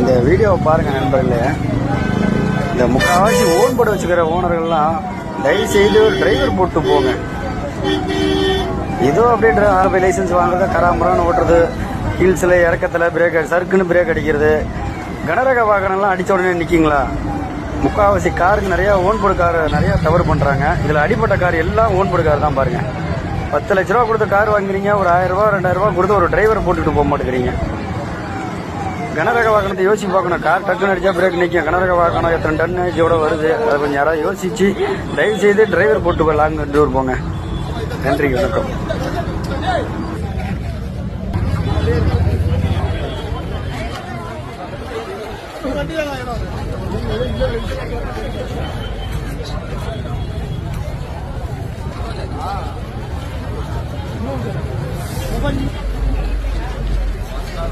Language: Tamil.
இந்த வீடியோவை பாருங்க நண்பர்களே. இந்த முக்கால்வாசி ஓன் போர்டு வச்சுக்கிற ஓனர்கள்லாம் தயவு செய்து ஒரு டிரைவர் போட்டு போங்க. ஏதோ அப்படியே ஆர்பி லைசன்ஸ் வாங்குறத கராமரான்னு ஓட்டுறது, ஹில்ஸில் இறக்கத்தில் பிரேக் சர்க்குன்னு பிரேக் அடிக்கிறது, கனரக வாகனம்லாம் அடித்த உடனே நிற்கிங்களா? முக்கால்வாசி காருக்கு நிறையா ஓன் போர்டு கார் நிறையா தவறு பண்ணுறாங்க. இதில் அடிப்பட்ட கார் எல்லாம் ஓன் போர்டு கார் தான் பாருங்கள். 10 லட்ச ரூபா கொடுத்து கார் வாங்குறீங்க, ஒரு 1000 ரூபா 2000 ரூபா கொடுத்து ஒரு டிரைவரை போட்டுட்டு போக மாட்டேங்கிறீங்க. கனரக வாகனத்தை யோசிச்சு பார்க்கணும். கார் டக்குன்னு அடிச்சா பிரேக் நிற்கும். கனரக வாகனம் எத்தனை டன்னேஜோட வருது, அதை கொஞ்சம் யாராவது யோசிச்சு தயவு செய்து டிரைவர் போட்டு லாங் டூர் போங்க. நன்றி, வணக்கம்.